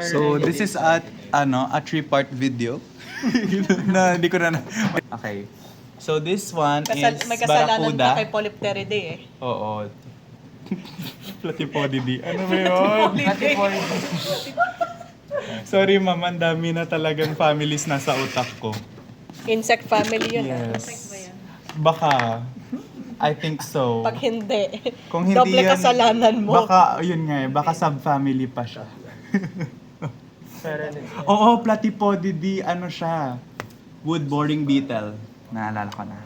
So this is a 3-part video. na hindi ko na. Okay. So this one is May kasalanan Barracuda. ka kay Polypteridae eh. Oo. Platipodidae. Ano ba yun? Sorry ma'am, ang dami na talagang families nasa utak ko. Insect family yun. Yes. Baka. I think so. Pag hindi, Kung hindi doble yan, kasalanan mo. Baka, yun nga eh, baka subfamily pa siya. Oo, Platipodidae, ano siya? Wood boring beetle. Naalala ko na.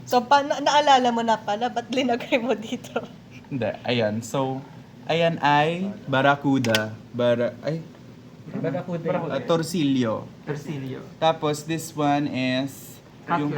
So, naalala mo na pala, ba't linagay mo dito? Hindi, ayan. So, ayan ay Barracuda. Torsilyo. Tapos, this one is yung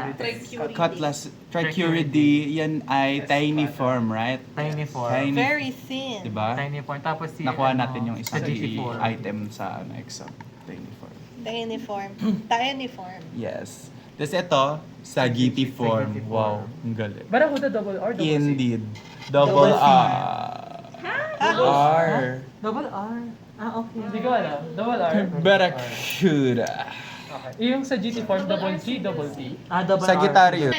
Cutlass Trichuridae. Yan ay tiny form, right? Tiny form. Tiny, Very thin. diba? Tiny form. Tapos si Nakuha natin yung isang Sagittiform. item sa exam. Tiny form. Tiny form. Tiny form. Yes. Tapos ito, Sagittiform. Wow, ang galing. Barracuda double R, double C. Indeed. Double R. R. Double R. Okay. Hindi ko alam. Double R. Barracuda. Okay. Yung sa GT form, double G, double T. Double Sagittarius.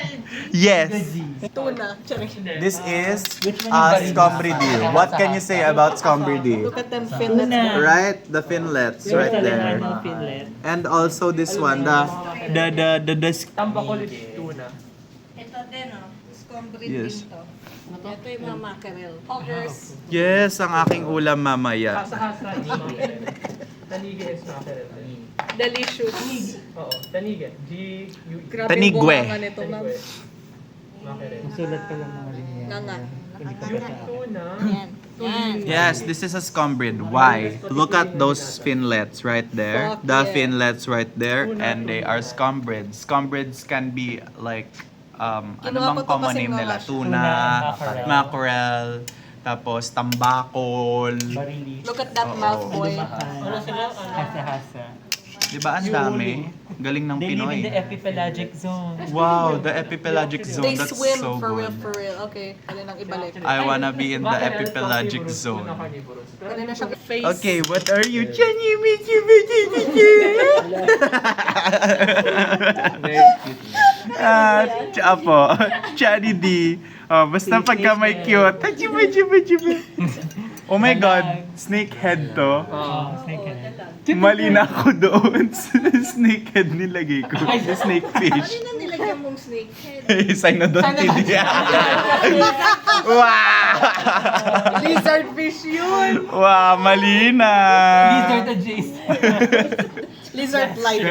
Yes. Tuna. This is Scombridae. What can you say about Scombridae? Look at them finlets. Right, the finlets right there. And also this one, the Tambacolis tuna. Ito din oh. Scombrid Yes. din to. Ito yung mga mackerel. Hoggers. Yes, ang aking ulam mamaya. Hasa-hasa is mackerel. Tanige is mackerel. Delicious. Oo, tanige. G-U-E. Grabe Tanigwe. yung bunganga nito, ma'am. Mackerel. Sulat ka lang mga linya. Nga. Yung tuna, Yan. Yan. Yes, this is a scombrid. Why? Look at those finlets right there. Fuck The yeah. finlets right there, and they are scombrids. Scombrids can be like, ano Kinuha bang ko to common kasi name nila? mga- Tuna, Mackerel. mackerel, tapos tambakol. Barili. Look at that mouth, boy. Hasa-hasa. Diba ang dami? Galing ng They live in Pinoy. the epipelagic zone. Wow, the epipelagic zone. They That's swim so for real, good. for real. Okay, kaya nang ibalik. I wanna be in the mackerel, epipelagic carnivorous, zone. tuna, carnivorous. Pero Kanina siyang face. Okay, what are you? Apo, Chani D. Oh, basta pagka may cute. Oh my God, snakehead to. Snake head. Mali na ako doon. Snakehead nilagay ko. Snakefish. Ano na nilagyan mong snake head? Cynodontidae. Wow! Lizard fish yun! Wow, mali na. Lizard adjacent. Lizard light.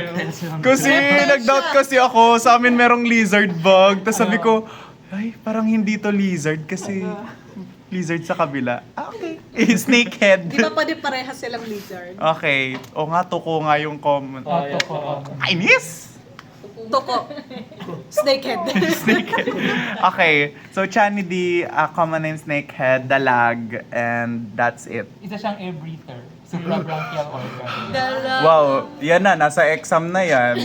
Kasi nag-doubt kasi ako, sa amin merong lizard bug. Tapos sabi ko, ay, parang hindi to lizard kasi lizard sa kabila. Ah, okay. Snakehead. Di ba pwede parehas silang lizard? Okay. O nga, tuko nga yung common. Kainis! Toko. Snakehead. Snakehead. Okay. So, Chani D, common name snakehead, dalag, and that's it. Isa siyang air breather. Suprabranchial organ. Wow, yan na, nasa exam na yan.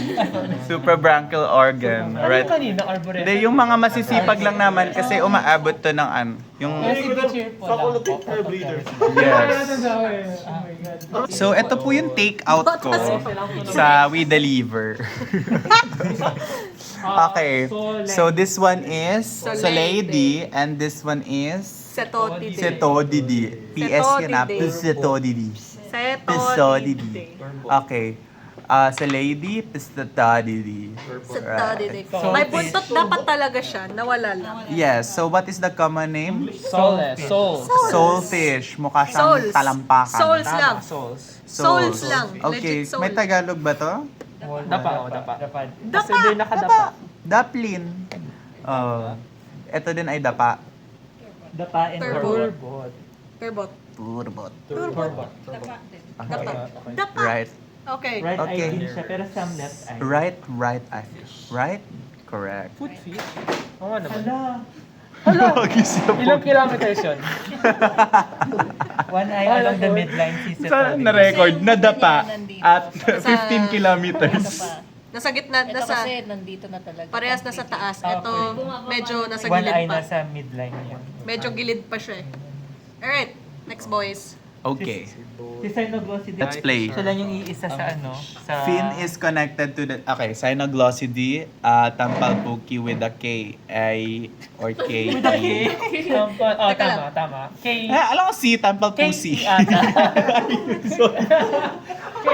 Suprabranchial organ. Ano Right? yung kanina? Arboretum? Hindi, yung mga masisipag lang naman kasi umaabot to ng yung Signature po lang po. yes. Oh my God. So, ito po yung take out ko sa We Deliver. Okay. So, this one is Soleidi and this one is Setotide. Setodidi. PS yun na. Setodidi. Pisodidi. Okay. Soleidi, Pisotodidi. Setotide. May buntot dapat talaga siya. Nawala lang. Yes. So, what is the common name? Souls. Soulfish. Mukha siyang Souls. talampakan. Souls lang. Souls. Souls lang. Okay. Legit soul. May Tagalog ba to? Dapa, oh, dapa. Dapa. Kasi hindi nakadapa. Daplin. Oh. Ito din ay dapa. Dapa and Turbot. turbot. Turbot. Turbot. Turbot. Dapa. Dapa. Right. Okay. Right Okay. eye din siya, pero some left eye. Right eye. Right? Correct. Foot fish? Oo nga naman. Hala! Ilang kilometers yun? One eye along the midline, si Sa na-record, nadapa at 15 kilometers. Nasa gitna, Ito nasa kasi nandito na talaga. parehas nasa taas. Ito medyo nasa One gilid eye pa. nasa midline niya. Medyo gilid pa siya eh. Alright, next boys. Okay. Si Cyanoglossy Let's play. Siya lang yung iisa sa ano, sa... Fin is connected to the... Okay, Cyanoglossidae, Tampalpuki with a K, I, or K. With a K. Oh, Teka tama, tama. K. Alam ko si Tampalpusi. K ata. K.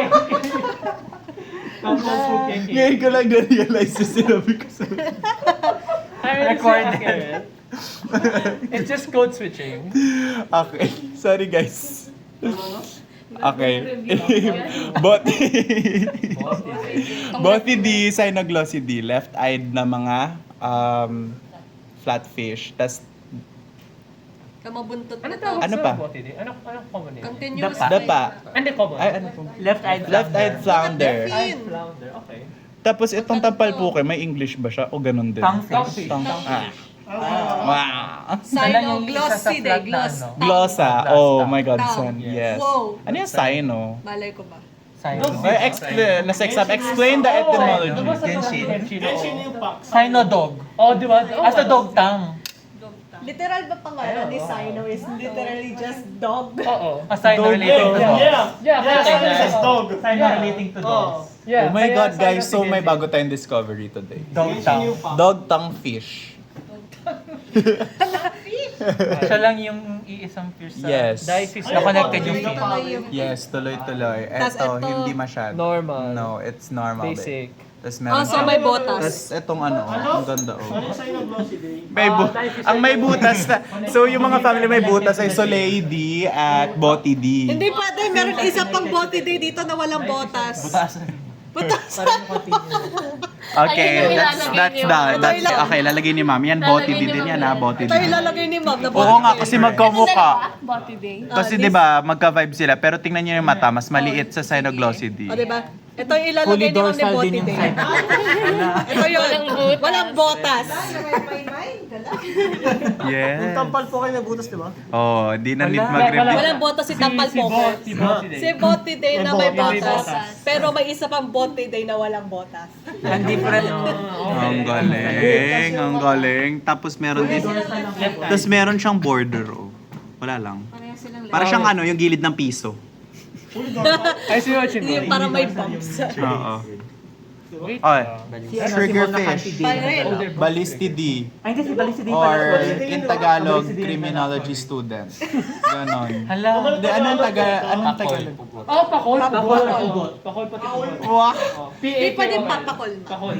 Tampalpuki. Ngayon ko lang na-realize na sinabi ko sa... Recorded. It's just code switching. Okay, sorry guys. Okay. Bothidae, Cyanoglossidae, left-eyed na mga flatfish. Tas Kamabuntot na Ano to. tawag Ano sa pa? botid? Anong common name? Continuous dapa. Hindi common. Ay, ano po? Left-eyed Left-eyed flounder. Fin. Flounder, okay. Tapos itong tampalpuki, may English ba siya? O ganun din? Tonguefish. Wow. Cyanoglossidae, gloss. Ano? Glossa. Oh my God, Tongue. son. Yes. Wow. Ano yung cyno? Malay ko ba? Nasa exam, explain the etymology. Genshin yung Pax. Cyanodog. Oh, di ba? As a dog tongue. Literal ba pangalan ni Sino is literally just dog? Oo. A sign relating to dogs. Yeah, kaya Dog. Sign relating to dogs. Yeah. Oh my kaya God, sabi guys. kasi So may ganyan. bago tayong discovery today. Dog tongue. Dog tongue fish. Siya lang yung iisang fish sa... Yes. Dahil fish na connected yung fin. Yes, tuloy-tuloy. Tas Ito, ito, hindi masyado. Normal. No, it's normal. Basic. Tapos Oh, meron so may botas. Tapos itong ano, ang ganda oh. Ang may butas na. So yung mga family may butas ay Soleidi at Botidi. Hindi pa din, meron isa pang Bothidae dito na walang botas. Butas. Okay, Ayun yung that's ilalagay niyo. that's okay, lalagay ni Ma'am. Yan Botidi din yan ha, Botidi. Ito ilalagay ni Ma'am na Oo nga kasi magkamukha. Bothidae. Kasi 'di ba, magka-vibe sila pero tingnan niyo yung mata, mas maliit sa O, Cyanoglossidae. diba? Ito yung ilalagay ni Ma'am ni Bothidae. Ito yun. Walang botas. Yes. Tampal po kayo may butas, di ba? Oh, di na need Wala. mag-review. Walang botas si Tampal Poker. Si Bothidae na may botas. Pero may isa pang Bothidae na walang botas. Ang different. Ang galing, ang galing. Tapos meron din. Tapos meron siyang border oh. Wala lang. Para siyang ano, yung gilid ng piso. I see what you Hindi mean. para may bumps. Oo. Wait. Oy, Si ano, si triggerfish. Pare. Ballistidae. Ay, hindi si Balisidae Or pala. in Tagalog, criminology student. Ganon. Hala. Hindi, anong Tagalog? Oh, pakol. Pakol. Pakol pati pakol. Wow. Hindi pa din papakol. Pakol.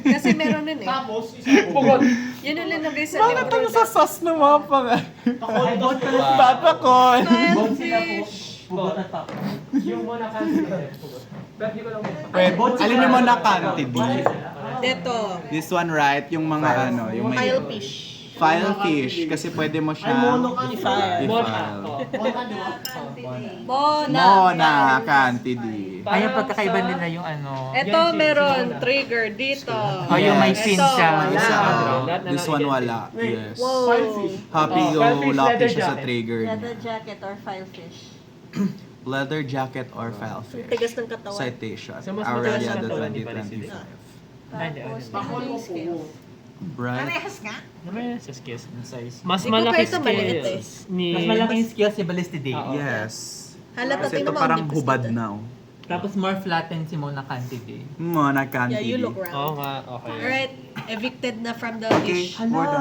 Kasi meron nun eh. Pugot. Yun yung linagay sa Bakit libro. ang sasas ng mga pang... Papakon. Pugot at pakol. Yung muna kasi. Pugot. Pero hindi ko lang Wait, alin yung mga cantidi? Dito. This one right, yung mga ano, yung may... Filefish. Filefish, kasi pwede mo siya... I-file. i-file. Bona. Mona cantidi. Ay, yung pagkakaiba nila yung ano. Ito meron trigger dito. Oh, yung may fin Ito, siya. wala. Isa, Lahat na this one wala. Yes. Wow. Happy Oh, go filefish, lucky leather siya sa jacket. trigger. Leather jacket or filefish. Leather jacket or filefish. Tigas ng katawan. Citation. So, mas Aureliada mataas na to, hindi 2025. Bright. Naman sa skills. Mas Ikaw malaki pa ito, maliit skills ni... Mas malaking skill si Balisidae. Yes. Halata, Kasi ito tingnan mo, parang ang nipis hubad nito. na. Oh. Tapos more flattened si Mona Cantidae. Mona Yeah, cantidi. you look round. Oo nga, okay. Alright, evicted na from the Okay, fish. we're done.